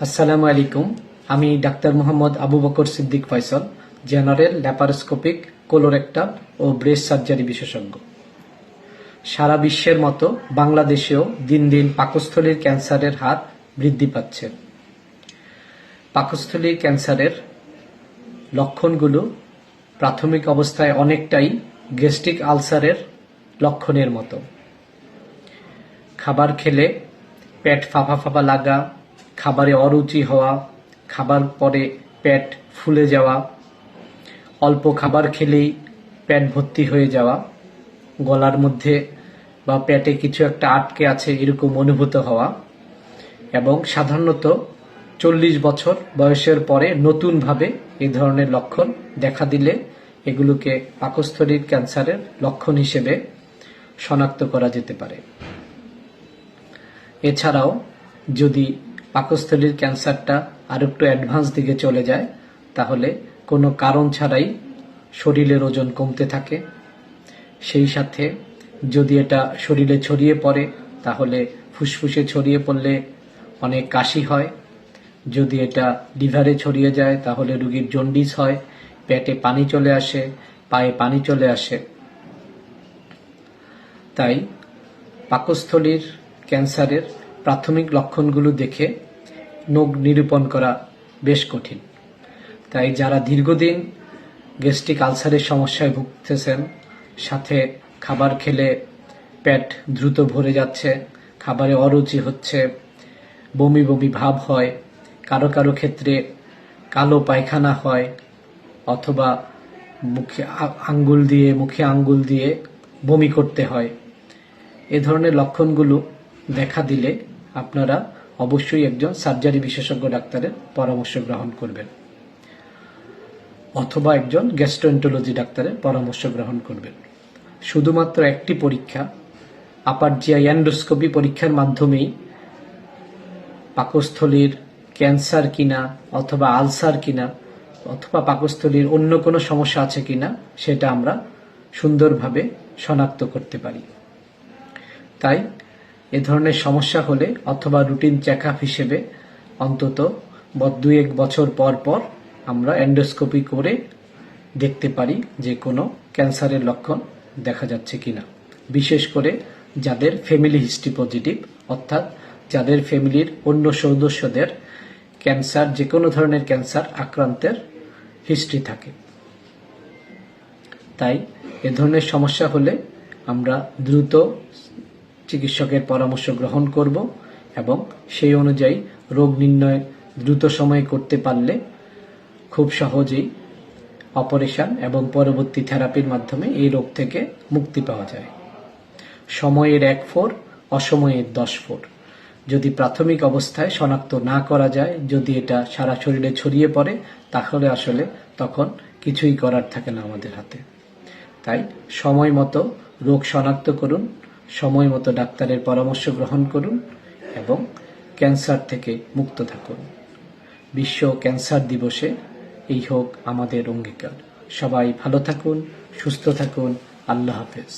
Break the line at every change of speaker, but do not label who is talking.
আসসালামু আলাইকুম। আমি doctor Mohammad Abu Bakar Siddique Faisal, general laparoscopic colorectal ও ব্রেস্ট সার্জারি বিশেষজ্ঞ। সারা বিশ্বের মতো বাংলাদেশেও দিন দিন পাকস্থলীর ক্যান্সারের হার বৃদ্ধি পাচ্ছে। পাকস্থলীর ক্যান্সারের লক্ষণগুলো প্রাথমিক অবস্থায় অনেকটাই গ্যাস্ট্রিক আলসারের লক্ষণের মতো। খাবার খেলে পেট ফাঁপা ফাঁপা লাগা, খাবারে অরুচি হওয়া, খাবার পরে পেট ফুলে যাওয়া, অল্প খাবার খেলেই পেট ভর্তি হয়ে যাওয়া, গলার মধ্যে বা পেটে কিছু একটা আটকে আছে এরকম অনুভূত হওয়া, এবং সাধারণত 40 বছর বয়সের পরে নতুনভাবে এই ধরনের লক্ষণ দেখা দিলে এগুলোকে পাকস্থলীর ক্যান্সারের লক্ষণ হিসেবে শনাক্ত করা যেতে পারে। এছাড়াও যদি পাকস্থলীর ক্যান্সারটা আরেকটু অ্যাডভান্স দিকে চলে যায়, তাহলে কোনো কারণ ছাড়াই শরীরের ওজন কমতে থাকে। সেই সাথে যদি এটা শরীরে ছড়িয়ে পড়ে, তাহলে ফুসফুসে ছড়িয়ে পড়লে অনেক কাশি হয়। যদি এটা লিভারে ছড়িয়ে যায়, তাহলে রোগীর জন্ডিস হয়, পেটে পানি চলে আসে, পায়ে পানি চলে আসে। তাই পাকস্থলীর ক্যান্সারের প্রাথমিক লক্ষণগুলো দেখে রোগ নিরূপণ করা বেশ কঠিন। তাই যারা দীর্ঘদিন গ্যাস্ট্রিক আলসারের সমস্যায় ভুগতেছেন, সাথে খাবার খেলে পেট দ্রুত ভরে যাচ্ছে, খাবারে অরুচি হচ্ছে, বমি বমি ভাব হয়, কারো কারো ক্ষেত্রে কালো পায়খানা হয়, অথবা মুখে আঙ্গুল দিয়ে বমি করতে হয়, এ ধরনের লক্ষণগুলো দেখা দিলে আপনারা অবশ্যই একজন সার্জারি বিশেষজ্ঞ ডাক্তারের পরামর্শ গ্রহণ করবেন, অথবা একজন গ্যাস্ট্রোএন্টারোলজি ডাক্তারের পরামর্শ গ্রহণ করবেন। শুধুমাত্র একটি পরীক্ষা, আপার জিআই এন্ডোস্কোপি পরীক্ষার মাধ্যমেই পাকস্থলীর ক্যান্সার কিনা, অথবা আলসার কিনা, অথবা পাকস্থলীর অন্য কোনো সমস্যা আছে কিনা সেটা আমরা সুন্দরভাবে শনাক্ত করতে পারি। তাই এ ধরনের সমস্যা হলে অথবা রুটিন চেকআপ হিসেবে অন্তত 2-1 বছর পর পর আমরা এন্ডোস্কোপি করে দেখতে পারি যে কোনো ক্যান্সারের লক্ষণ দেখা যাচ্ছে কিনা। বিশেষ করে যাদের ফ্যামিলি হিস্ট্রি পজিটিভ, অর্থাৎ যাদের ফ্যামিলির অন্য সদস্যদের ক্যান্সার, যে কোনো ধরনের ক্যান্সার আক্রান্তের হিস্ট্রি থাকে। তাই এ ধরনের সমস্যা হলে আমরা দ্রুত চিকিৎসকের পরামর্শ গ্রহণ করব এবং সেই অনুযায়ী রোগ নির্ণয় দ্রুত সময়ে করতে পারলে খুব সহজেই অপারেশন এবং পরবর্তী থেরাপির মাধ্যমে এই রোগ থেকে মুক্তি পাওয়া যায়। সময়ের 1 ফোর, অসময়ের 10 ফোর। যদি প্রাথমিক অবস্থায় শনাক্ত না করা যায়, যদি এটা সারা শরীরে ছড়িয়ে পড়ে, তাহলে আসলে তখন কিছুই করার থাকে না আমাদের হাতে। তাই সময় মতো রোগ শনাক্ত করুন, সময় মতো ডাক্তারের পরামর্শ গ্রহণ করুন এবং ক্যান্সার থেকে মুক্ত থাকুন। বিশ্ব ক্যান্সার দিবসে এই হোক আমাদের অঙ্গীকার। সবাই ভালো থাকুন, সুস্থ থাকুন। আল্লাহ হাফেজ।